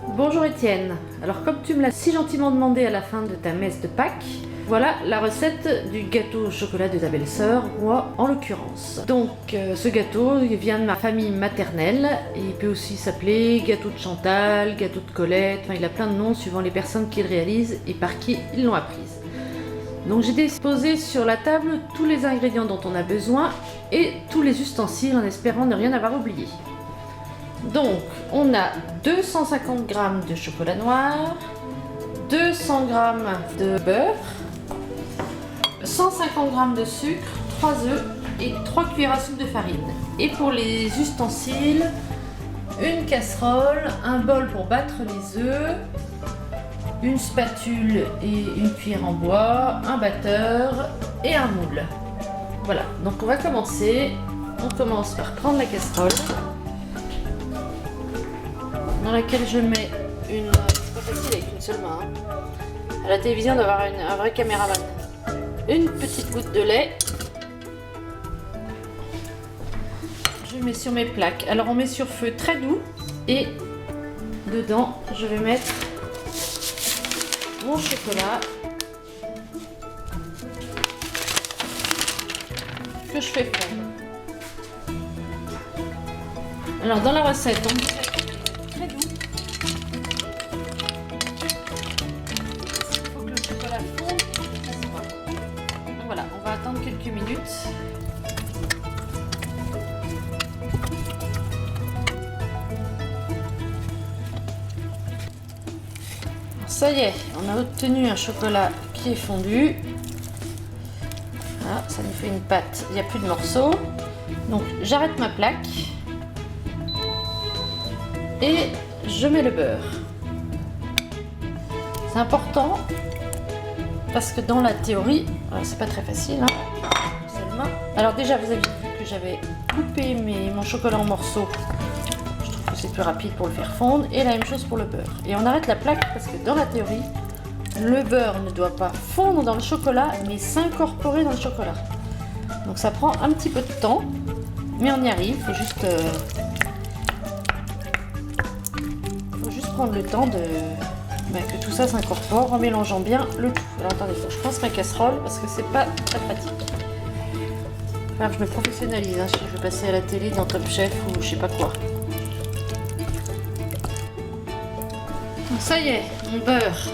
Bonjour Étienne, alors comme tu me l'as si gentiment demandé à la fin de ta messe de Pâques, voilà la recette du gâteau au chocolat de ta belle-sœur, moi en l'occurrence. Donc ce gâteau vient de ma famille maternelle, et il peut aussi s'appeler gâteau de Chantal, gâteau de Colette, enfin il a plein de noms suivant les personnes qui le réalisent et par qui ils l'ont apprise. Donc j'ai disposé sur la table tous les ingrédients dont on a besoin et tous les ustensiles en espérant ne rien avoir oublié. Donc, on a 250 g de chocolat noir, 200 g de beurre, 150 g de sucre, 3 œufs et 3 cuillères à soupe de farine. Et pour les ustensiles, une casserole, un bol pour battre les œufs, une spatule et une cuillère en bois, un batteur et un moule. Voilà, donc on va commencer. On commence par prendre la casserole, dans laquelle je mets une... C'est pas facile avec une seule main. À la télévision d'avoir un vrai caméraman. Une petite goutte de lait. Je mets sur mes plaques. Alors on met sur feu très doux. Et dedans, je vais mettre mon chocolat. Que je fais fondre. Alors dans la recette, on dit très doux. Il faut que le chocolat fonde. Donc voilà, on va attendre quelques minutes. Alors, ça y est, on a obtenu un chocolat qui est fondu. Voilà, ça nous fait une pâte, il n'y a plus de morceaux. Donc j'arrête ma plaque. Et je mets le beurre. C'est important parce que dans la théorie, c'est pas très facile, hein, seulement. Alors déjà, vous avez vu que j'avais coupé mon chocolat en morceaux. Je trouve que c'est plus rapide pour le faire fondre. Et la même chose pour le beurre. Et on arrête la plaque parce que dans la théorie, le beurre ne doit pas fondre dans le chocolat, mais s'incorporer dans le chocolat. Donc ça prend un petit peu de temps, mais on y arrive. Il faut juste prendre le temps que tout ça s'incorpore en mélangeant bien le tout. Alors attendez, je passe ma casserole parce que c'est pas très pratique. Enfin, je me professionnalise, hein, si je veux passer à la télé dans Top Chef ou je sais pas quoi. Donc ça y est, mon beurre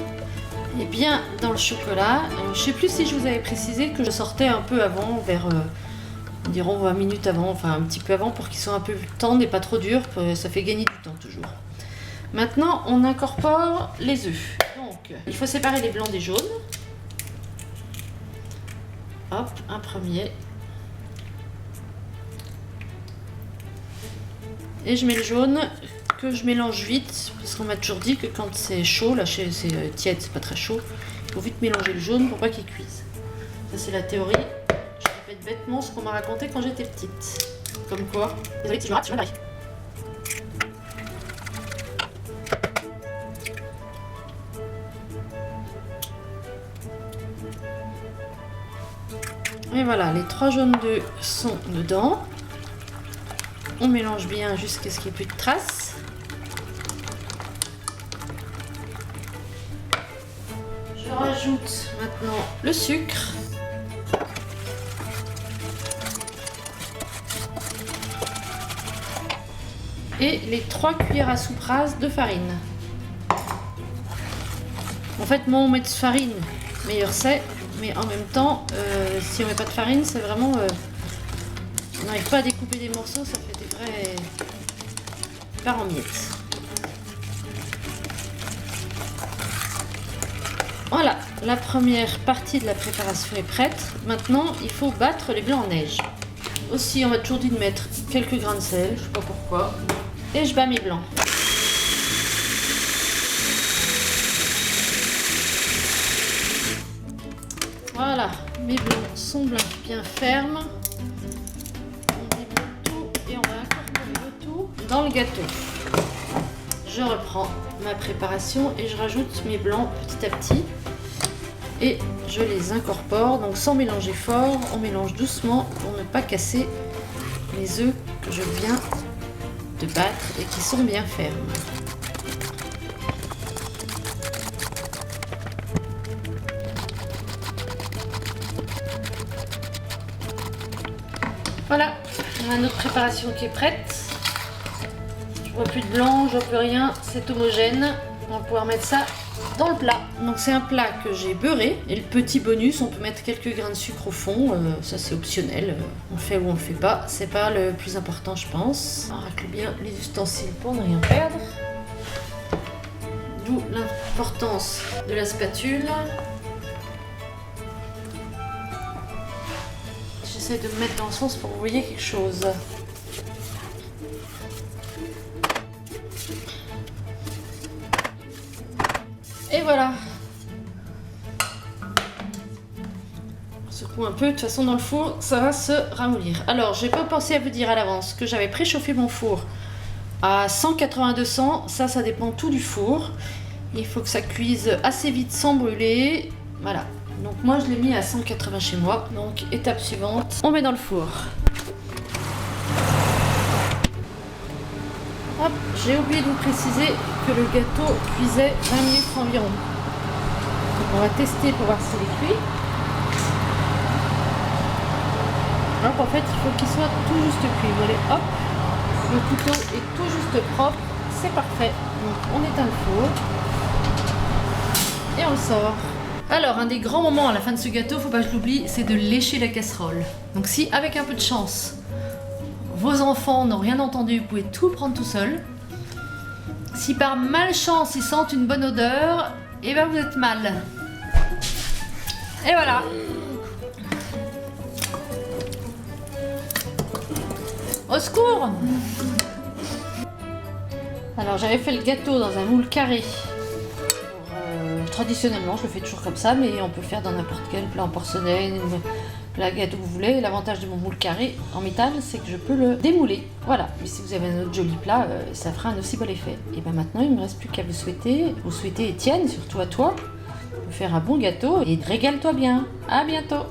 est bien dans le chocolat. Je sais plus si je vous avais précisé que je sortais un peu avant, vers environ 20 minutes avant, enfin un petit peu avant pour qu'ils soient un peu tendres et pas trop durs. Ça fait gagner du temps toujours. Maintenant, on incorpore les œufs. Donc, il faut séparer les blancs des jaunes. Hop, un premier. Et je mets le jaune que je mélange vite, parce qu'on m'a toujours dit que quand c'est chaud, là c'est tiède, c'est pas très chaud, il faut vite mélanger le jaune pour pas qu'il cuise. Ça c'est la théorie. Je répète bêtement ce qu'on m'a raconté quand j'étais petite. Comme quoi, désolé si je me rate, je me marie. Et voilà, les 3 jaunes d'œufs sont dedans. On mélange bien jusqu'à ce qu'il n'y ait plus de traces. Je rajoute maintenant le sucre. Et les 3 cuillères à soupe rase de farine. En fait, moins on met de farine, meilleur c'est. Mais en même temps, si on met pas de farine, c'est vraiment... on n'arrive pas à découper des morceaux, ça fait des vrais... part en miettes. Voilà, la première partie de la préparation est prête. Maintenant, il faut battre les blancs en neige. Aussi, on m'a toujours dit de mettre quelques grains de sel, je sais pas pourquoi. Et je bats mes blancs. Voilà, mes blancs sont bien fermes. On démonte tout et on va incorporer le tout dans le gâteau. Je reprends ma préparation et je rajoute mes blancs petit à petit. Et je les incorpore, donc sans mélanger fort, on mélange doucement pour ne pas casser les œufs que je viens de battre et qui sont bien fermes. Voilà, on a notre préparation qui est prête. Je vois plus de blanc, je vois plus rien, c'est homogène. On va pouvoir mettre ça dans le plat. Donc c'est un plat que j'ai beurré. Et le petit bonus, on peut mettre quelques grains de sucre au fond. Ça c'est optionnel. On le fait ou on le fait pas. C'est pas le plus important je pense. On racle bien les ustensiles pour ne rien perdre. D'où l'importance de la spatule. J'essaie de me mettre dans le sens pour que vous voyez quelque chose. Et voilà. On secoue un peu, de toute façon dans le four, ça va se ramollir. Alors, j'ai pas pensé à vous dire à l'avance que j'avais préchauffé mon four à 180-200. Ça dépend tout du four. Il faut que ça cuise assez vite sans brûler. Voilà. Donc moi, je l'ai mis à 180 chez moi. Donc, étape suivante, on met dans le four. Hop, j'ai oublié de vous préciser que le gâteau cuisait 20 minutes environ. Donc on va tester pour voir s'il est cuit. Donc en fait, il faut qu'il soit tout juste cuit. Vous voyez, hop, le couteau est tout juste propre, c'est parfait. Donc on éteint le four et on le sort. Alors, un des grands moments à la fin de ce gâteau, faut pas que je l'oublie, c'est de lécher la casserole. Donc si, avec un peu de chance, vos enfants n'ont rien entendu, vous pouvez tout prendre tout seul. Si par malchance ils sentent une bonne odeur, et ben vous êtes mal. Et voilà. Au secours! Alors j'avais fait le gâteau dans un moule carré. Traditionnellement, je le fais toujours comme ça, mais on peut le faire dans n'importe quel plat en porcelaine, plat gâteau que vous voulez. L'avantage de mon moule carré en métal, c'est que je peux le démouler. Voilà, mais si vous avez un autre joli plat, ça fera un aussi bel effet. Et bien maintenant, il ne me reste plus qu'à vous souhaiter Étienne, surtout à toi, de faire un bon gâteau et régale-toi bien. À bientôt!